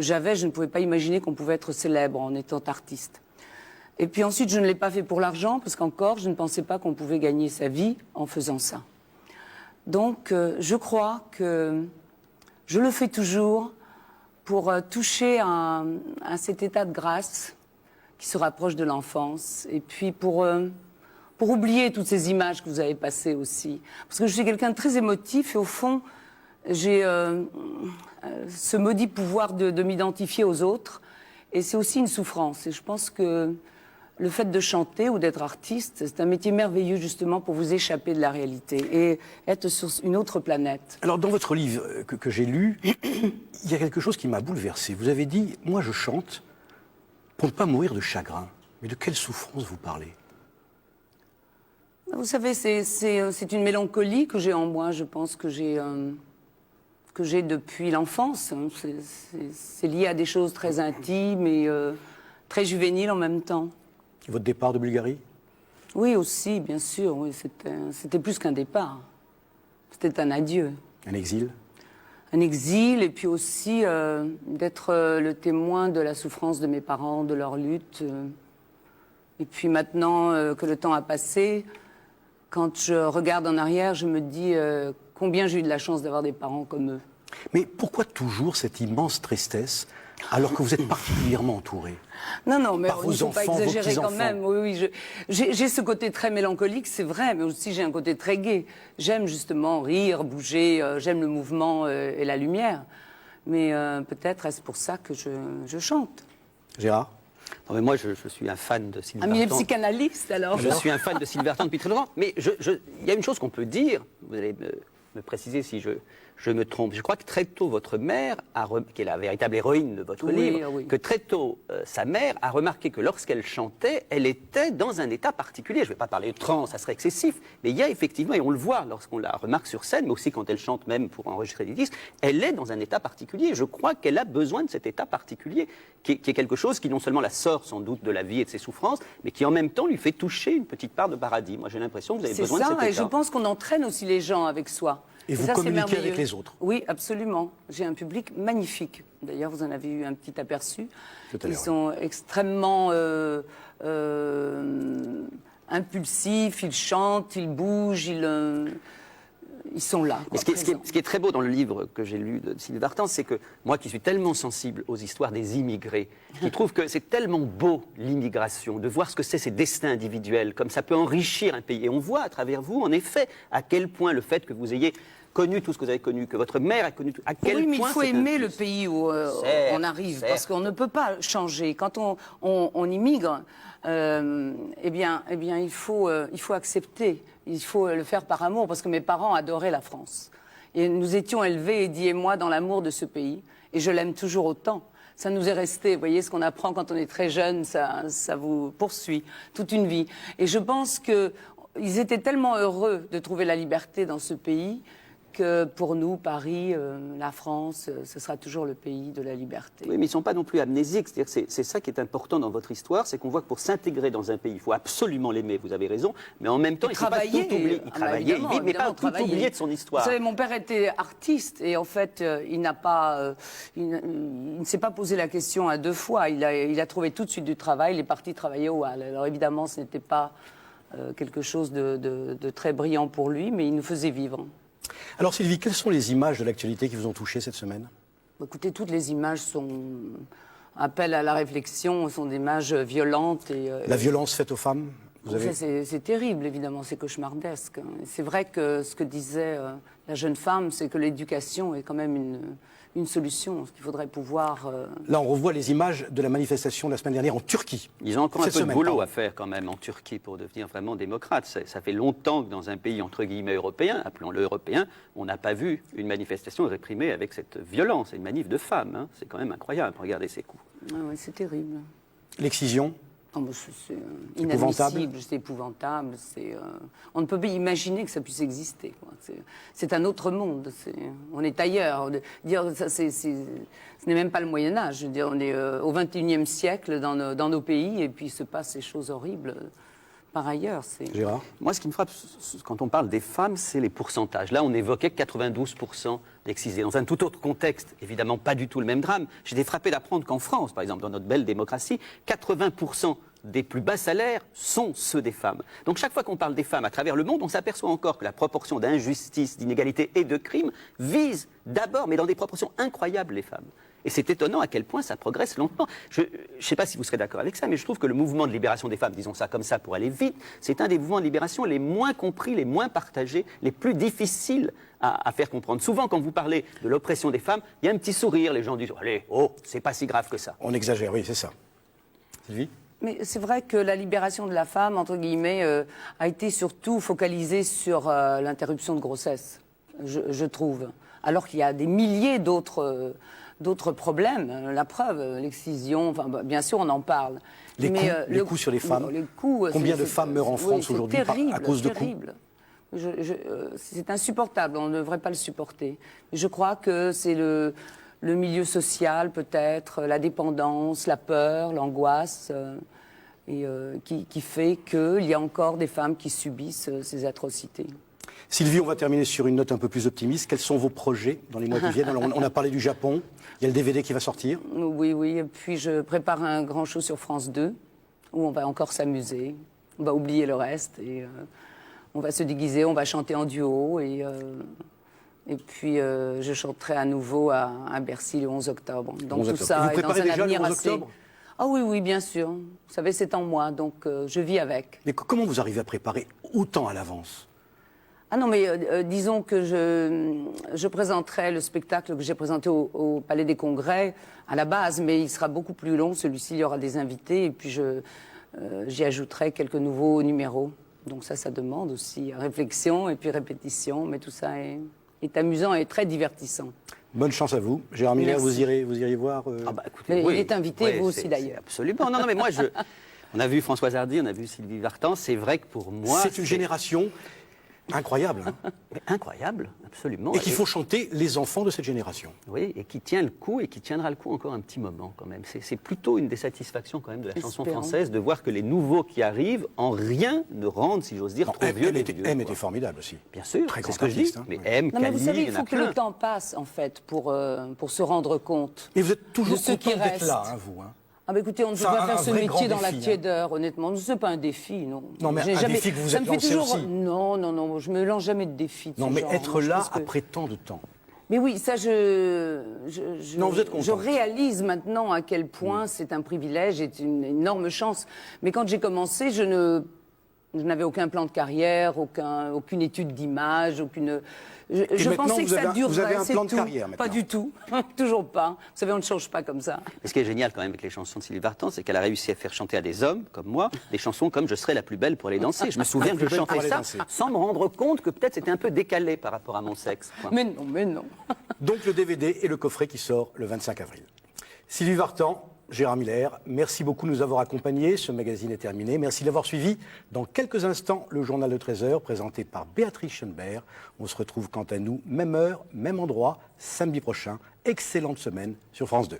j'avais, je ne pouvais pas imaginer qu'on pouvait être célèbre en étant artiste. Et puis ensuite, je ne l'ai pas fait pour l'argent, parce qu'encore, je ne pensais pas qu'on pouvait gagner sa vie en faisant ça. Donc, je crois que je le fais toujours pour toucher à cet état de grâce qui se rapproche de l'enfance, et puis pour oublier toutes ces images que vous avez passées aussi. Parce que je suis quelqu'un de très émotif, et au fond, j'ai ce maudit pouvoir de m'identifier aux autres, et c'est aussi une souffrance. Et je pense que le fait de chanter ou d'être artiste, c'est un métier merveilleux justement pour vous échapper de la réalité et être sur une autre planète. Alors dans votre livre que j'ai lu, il y a quelque chose qui m'a bouleversé. Vous avez dit, moi je chante pour ne pas mourir de chagrin. Mais de quelle souffrance vous parlez? Vous savez, c'est une mélancolie que j'ai en moi, je pense que j'ai depuis l'enfance. C'est lié à des choses très intimes et très juvéniles en même temps. Votre départ de Bulgarie? Oui, aussi, bien sûr. Oui, c'était plus qu'un départ. C'était un adieu. Un exil? Un exil, et puis aussi d'être le témoin de la souffrance de mes parents, de leur lutte. Et puis maintenant que le temps a passé, quand je regarde en arrière, je me dis combien j'ai eu de la chance d'avoir des parents comme eux. Mais pourquoi toujours cette immense tristesse alors que vous êtes particulièrement entouré? Non, mais il ne faut pas enfants, exagérer quand même. Oui, j'ai ce côté très mélancolique, c'est vrai, mais aussi j'ai un côté très gai. J'aime justement rire, bouger, j'aime le mouvement et la lumière. Mais peut-être est-ce pour ça que je chante. Gérard? Non, mais moi, je suis un fan de Sylvie Vartan. Il est psychanalyste, alors. Je suis un fan de Sylvie Vartan depuis très longtemps. Mais il y a une chose qu'on peut dire, vous allez me préciser si je me trompe. Je crois que très tôt, votre mère, qui est la véritable héroïne de votre livre, que très tôt, sa mère a remarqué que lorsqu'elle chantait, elle était dans un état particulier. Je ne vais pas parler de trance, ça serait excessif, mais il y a effectivement, et on le voit lorsqu'on la remarque sur scène, mais aussi quand elle chante même pour enregistrer des disques, elle est dans un état particulier. Je crois qu'elle a besoin de cet état particulier, qui est quelque chose qui non seulement la sort sans doute de la vie et de ses souffrances, mais qui en même temps lui fait toucher une petite part de paradis. Moi j'ai l'impression que vous avez besoin de cet état. C'est ça, et je pense qu'on entraîne aussi les gens avec soi. Et vous communiquez avec les autres? Oui, absolument. J'ai un public magnifique. D'ailleurs, vous en avez eu un petit aperçu. Ils sont extrêmement impulsifs, ils chantent, ils bougent, ils sont là. Mais ce qui est très beau dans le livre que j'ai lu de Sylvie Vartan, c'est que moi qui suis tellement sensible aux histoires des immigrés, qui trouve que c'est tellement beau l'immigration, de voir ce que c'est ces destins individuels, comme ça peut enrichir un pays. Et on voit à travers vous, en effet, à quel point le fait que vous ayez connu tout ce que vous avez connu, que votre mère a connu tout, à quel point... Oui, mais il faut aimer le pays où on arrive, parce qu'on ne peut pas changer. Quand on immigre, eh bien, il faut accepter. Il faut le faire par amour, parce que mes parents adoraient la France. Et nous étions élevés, Eddie et moi, dans l'amour de ce pays. Et je l'aime toujours autant. Ça nous est resté. Vous voyez, ce qu'on apprend quand on est très jeune, ça vous poursuit toute une vie. Et je pense qu'ils étaient tellement heureux de trouver la liberté dans ce pays que pour nous, Paris, la France, ce sera toujours le pays de la liberté. Oui, mais ils ne sont pas non plus amnésiques. C'est ça qui est important dans votre histoire, c'est qu'on voit que pour s'intégrer dans un pays, il faut absolument l'aimer, vous avez raison, mais en même temps, il ne faut pas tout oublier. Il travaillait, il vit, mais pas tout oublier de son histoire. Vous savez, mon père était artiste et en fait, il ne s'est pas posé la question à deux fois. Il a trouvé tout de suite du travail, il est parti travailler au Hall. Alors évidemment, ce n'était pas quelque chose de très brillant pour lui, mais il nous faisait vivre. Alors Sylvie, quelles sont les images de l'actualité qui vous ont touché cette semaine? Écoutez, toutes les images appellent à la réflexion, sont des images violentes. La violence faite aux femmes, c'est terrible, évidemment, c'est cauchemardesque. C'est vrai que ce que disait la jeune femme, c'est que l'éducation est quand même une solution, qu'il faudrait pouvoir... Là, on revoit les images de la manifestation de la semaine dernière en Turquie. Ils ont encore un peu de boulot à faire quand même en Turquie pour devenir vraiment démocrate. Ça fait longtemps que dans un pays entre guillemets européen, appelons-le européen, on n'a pas vu une manifestation réprimée avec cette violence. C'est une manif de femmes, hein. C'est quand même incroyable, regardez ces coups. Ah ouais, c'est terrible. L'excision? C'est inadmissible, c'est épouvantable. On ne peut pas imaginer que ça puisse exister. C'est un autre monde. On est ailleurs. Ce n'est même pas le Moyen-Âge. On est au XXIe siècle dans nos pays et puis il se passe ces choses horribles. par ailleurs. Gérard ? Moi, ce qui me frappe, quand on parle des femmes, c'est les pourcentages. Là, on évoquait 92% d'excisés. Dans un tout autre contexte, évidemment pas du tout le même drame. J'étais frappé d'apprendre qu'en France, par exemple, dans notre belle démocratie, 80% des plus bas salaires sont ceux des femmes. Donc chaque fois qu'on parle des femmes à travers le monde, on s'aperçoit encore que la proportion d'injustice, d'inégalité et de crimes vise d'abord, mais dans des proportions incroyables, les femmes. Et c'est étonnant à quel point ça progresse lentement. Je ne sais pas si vous serez d'accord avec ça, mais je trouve que le mouvement de libération des femmes, disons ça comme ça pour aller vite, c'est un des mouvements de libération les moins compris, les moins partagés, les plus difficiles à faire comprendre. Souvent, quand vous parlez de l'oppression des femmes, il y a un petit sourire, les gens disent « Allez, oh, c'est pas si grave que ça ». On exagère, oui, c'est ça. Sylvie ? Mais c'est vrai que la libération de la femme, entre guillemets, a été surtout focalisée sur l'interruption de grossesse, je trouve. Alors qu'il y a des milliers d'autres problèmes. La preuve, l'excision, enfin, bien sûr, on en parle. Les coûts sur les femmes. Combien de femmes meurent en France aujourd'hui à cause de coups ? C'est insupportable, on ne devrait pas le supporter. Je crois que c'est le milieu social, peut-être, la dépendance, la peur, l'angoisse, qui fait qu'il y a encore des femmes qui subissent ces atrocités. Sylvie, on va terminer sur une note un peu plus optimiste. Quels sont vos projets dans les mois qui viennent ? Alors, on a parlé du Japon, il y a le DVD qui va sortir. Oui, et puis je prépare un grand show sur France 2, où on va encore s'amuser, on va oublier le reste, et on va se déguiser, on va chanter en duo, et puis je chanterai à nouveau à Bercy le 11 octobre. Donc tout ça est dans un avenir assez... Ah oui, bien sûr. Vous savez, c'est en moi, donc je vis avec. Mais comment vous arrivez à préparer autant à l'avance ? Ah non, mais disons que je présenterai le spectacle que j'ai présenté au Palais des Congrès à la base, mais il sera beaucoup plus long. Celui-ci, il y aura des invités, et puis j'y ajouterai quelques nouveaux numéros. Donc ça demande aussi réflexion et puis répétition, mais tout ça est amusant et très divertissant. Bonne chance à vous. Gérard Miller, vous iriez voir écoutez, il est invité, vous aussi d'ailleurs. Absolument. Non, mais moi, on a vu Françoise Hardy, on a vu Sylvie Vartan. C'est vrai que pour moi... C'est une génération... incroyable. Incroyable, absolument. Et qu'il faut chanter les enfants de cette génération. Oui, et qui tient le coup et qui tiendra le coup encore un petit moment quand même. C'est plutôt une des satisfactions quand même de la chanson française de voir que les nouveaux qui arrivent en rien ne rendent, si j'ose dire, trop vieux. M était formidable aussi. Bien sûr, très c'est ce que je dis. Mais M, non, mais vous savez, il faut que plein. le temps passe en fait pour se rendre compte. Et vous êtes toujours de ceux qui content d'être restent. là, vous. Ah bah écoutez, on ne peut pas faire ce métier dans la tiédeur, honnêtement. Ce n'est pas un défi, non. Non, mais un défi que vous êtes lancé aussi. Non, je me lance jamais de défi de non, mais genre. être là après tant de temps. Mais oui, ça, non, vous êtes content. Je réalise maintenant à quel point c'est un privilège et une énorme chance. Mais quand j'ai commencé, je n'avais aucun plan de carrière, aucune étude d'image, aucune... Je pensais que ça durerait, vous avez un plan de tout. carrière maintenant. Pas du tout, toujours pas. Vous savez, on ne change pas comme ça. Et ce qui est génial quand même avec les chansons de Sylvie Vartan, c'est qu'elle a réussi à faire chanter à des hommes, comme moi, des chansons comme « Je serai la plus belle pour aller danser ». Je me souviens que je chantais ça sans me rendre compte que peut-être c'était un peu décalé par rapport à mon sexe. Quoi. Mais non. Donc le DVD et le coffret qui sort le 25 avril. Sylvie Vartan, Gérard Miller, merci beaucoup de nous avoir accompagnés. Ce magazine est terminé. Merci de l'avoir suivi. Dans quelques instants, le journal de 13h, présenté par Béatrice Schoenberg. On se retrouve quant à nous, même heure, même endroit, samedi prochain. Excellente semaine sur France 2.